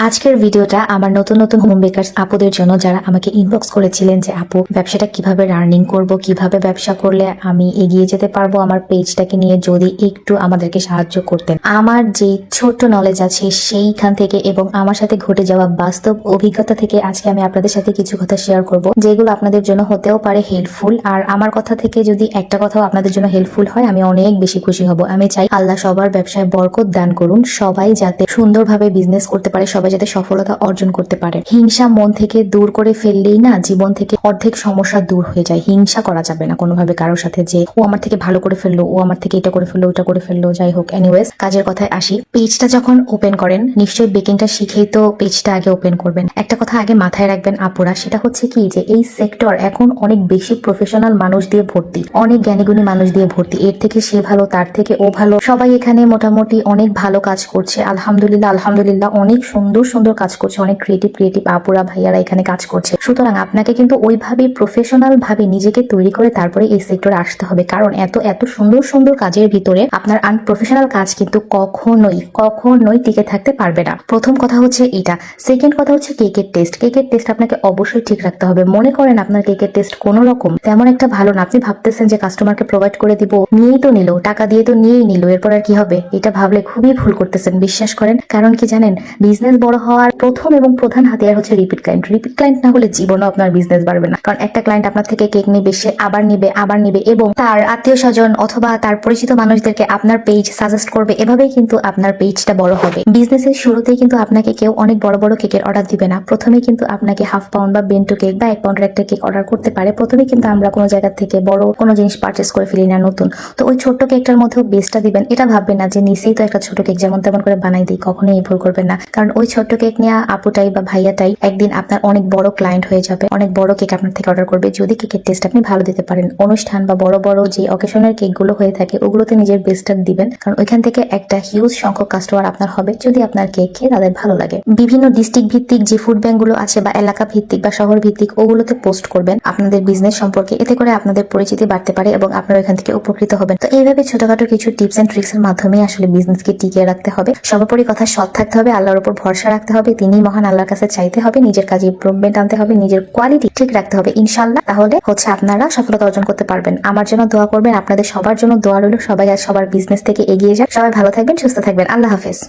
আজকের ভিডিওটা আমার নতুন নতুন হোম বেকারস আপুদের জন্য, যারা আমাকে ইনবক্স করেছিলেন যে আপু ব্যবসাটা কিভাবে রানিং করব, কিভাবে ব্যবসা করলে আমি এগিয়ে যেতে পারবো আমার পেজটাকে নিয়ে, যদি একটু আমাদেরকে সাহায্য করতেন। আমার যে ছোট্ট নলেজ আছে সেইখান থেকে এবং আমার সাথে ঘটে যাওয়া বাস্তব অভিজ্ঞতা থেকে আজকে আমি আপনাদের সাথে কিছু কথা শেয়ার করব, যেগুলো আপনাদের জন্য হতেও পারে হেল্পফুল। আর আমার কথা থেকে যদি একটা কথাও আপনাদের জন্য হেল্পফুল হয়, আমি অনেক বেশি খুশি হব। আমি চাই আল্লাহ সবার ব্যবসায় বরকত দান করুন, সবাই যাতে সুন্দরভাবে বিজনেস করতে পারে, সবাই যাতে সফলতা অর্জন করতে পারে। হিংসা মন থেকে দূর করে ফেললেই না জীবন থেকে অর্ধেক সমস্যা দূর হয়ে যায়। হিংসা করা যাবে না কোনোভাবে কারোর সাথে, যে ও আমার থেকে ভালো করে ফেললো, ও আমার থেকে এটা করে ফেললো, ওটা করে ফেললো। যাই হোক, এনিওয়েজ কাজের কথায় আসি। পেজটা যখন ওপেন করেন নিশ্চয়ই বেকিংটা শিখেই তো পেজটা আগে ওপেন করবেন। একটা কথা আগে মাথায় রাখবেন আপুরা, সেটা হচ্ছে কি যে এই সেক্টর এখন অনেক বেশি প্রফেশনাল মানুষ দিয়ে ভর্তি, অনেক জ্ঞানীগুণী মানুষ দিয়ে ভর্তি। এর থেকে সে ভালো, তার থেকে ও ভালো, সবাই এখানে মোটামুটি অনেক ভালো কাজ করছে। আলহামদুলিল্লাহ আলহামদুলিল্লাহ, অনেক সুন্দর সুন্দর কাজ করছে, অনেক ক্রিয়েটিভ আপুরা ভাইয়ারা এখানে কাজ করছে। সুতরাং আপনাকে কিন্তু ওইভাবে প্রফেশনাল ভাবে নিজেকে তৈরি করে তারপরে এই সেক্টরে আসতে হবে, কারণ এত এত সুন্দর সুন্দর কাজের ভিতরে আপনার আনপ্রফেশনাল কাজ কিন্তু কখনোই টিকে থাকতে পারবে না। প্রথম কথা হচ্ছে এটা। সেকেন্ড কথা হচ্ছে কেকের টেস্ট। কেকের টেস্ট আপনাকে অবশ্যই ঠিক রাখতে হবে। মনে করেন আপনার কেকের টেস্ট কোনো রকম তেমন একটা ভালো না, আপনি ভাবতেছেন যে কাস্টমারকে প্রোভাইড করে দিব, নিয়েই তো নিল, টাকা দিয়ে তো নিয়েই নিল, এরপর আর কি হবে, এটা ভাবলে খুবই ভুল করতেছেন। বিশ্বাস করেন, কারণ কি জানেন, বিজনেস বড় হওয়ার প্রথম এবং প্রধান হাতিয়ার হচ্ছে রিপিট ক্লায়েন্ট। রিপিট ক্লায়েন্ট না হলে জীবনও আপনার বিজনেস বাড়বে না। কারণ একটা ক্লায়েন্ট আপনার থেকে কেক নিবে, সে আবার নিবে এবং তার আত্মীয় স্বজন অথবা তার পরিচিত মানুষদেরকে আপনার পেজ সাজেস্ট করবে। এভাবেই কিন্তু আপনার পেজটা বড় হবে। বিজনেসের শুরুতেই কিন্তু আপনাকে কেউ অনেক বড় বড় কেকের অর্ডার দিবে না। প্রথমে কিন্তু আপনাকে হাফ পাউন্ড বা বেন্টো কেক বা 1 পাউন্ডের একটা কেক অর্ডার করতে পারে। প্রথমে কিন্তু আমরা কোনো জায়গা থেকে বড় কোনো জিনিস পারচেস করে ফেলি না নতুন। তো ওই ছোট্ট কেকটার মধ্যেও বেস্টটা দিবেন, এটা ভাববেন না যে নিচেই তো একটা ছোট কেক যেমন তেমন করে বানাই দিই, কখনোই ভুল করবেন না। কারণ ওই ছোট্ট কেক নিয়ে আপুটাই বা ভাইয়াটাই একদিন আপনার অনেক বড় ক্লায়েন্ট হয়ে যাবে, অনেক বড় কেক আপনার থেকে অর্ডার করবে, যদি কেকের টেস্ট আপনি ভালো দিতে পারেন। অনুষ্ঠান বা বড় বড় যে অকেশনের কেকগুলো হয়ে থাকে ওগুলোতে নিজের বেস্টটা দিবেন, কারণ ওইখান থেকে একটা হিউজ সংখ্যক কাস্টমার আপনার হবে যদি আপনার কেক খেয়ে তাদের ভালো লাগে। বিভিন্ন ডিস্ট্রিক্ট ভিত্তিক যে ফুড ব্যাংক গুলো আছে বা এলাকা ভিত্তিক বা শহর ভিত্তিক, ওগুলোতে পোস্ট করবেন আপনাদের বিজনেস সম্পর্কে। এতে করে আপনাদের পরিচিতি বাড়তে পারে এবং আপনারা এখান থেকে উপকৃত হবেন। তো এইভাবে ছোটখাটো কিছু টিপস এন্ড ট্রিক্স এর মাধ্যমে আসলে বিজনেসকে টিকিয়ে রাখতে হবে। সর্বোপরি কথা, সৎ থাকতে হবে, আল্লাহর উপর ভরসা রাখতে হবে, তিনি মহান, আল্লাহর কাছে চাইতে হবে, নিজের কাজে ইমপ্রুভমেন্ট আনতে হবে, নিজের কোয়ালিটি ঠিক রাখতে হবে। ইনশাআল্লাহ তাহলে হচ্ছে আপনারা সফলতা অর্জন করতে পারবেন। আমার জন্য দোয়া করবেন, আপনাদের সবার জন্য দোয়া রইল। সবাই আজ সবার বিজনেস থেকে এগিয়ে যাক। সবাই ভালো থাকবেন, সুস্থ থাকবেন। আল্লাহ হাফেজ।